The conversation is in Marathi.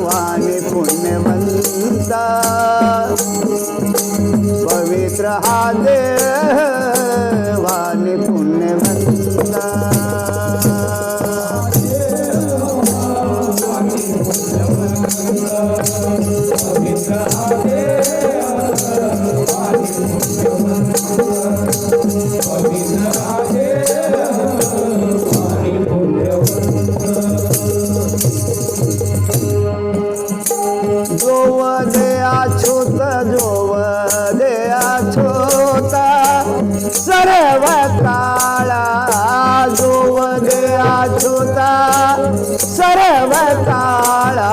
वाणी पुण्यवंता पवित्र हा देव वाणी पुण्यवंता सर्व काळा जोव दे अछूता सर्व काळा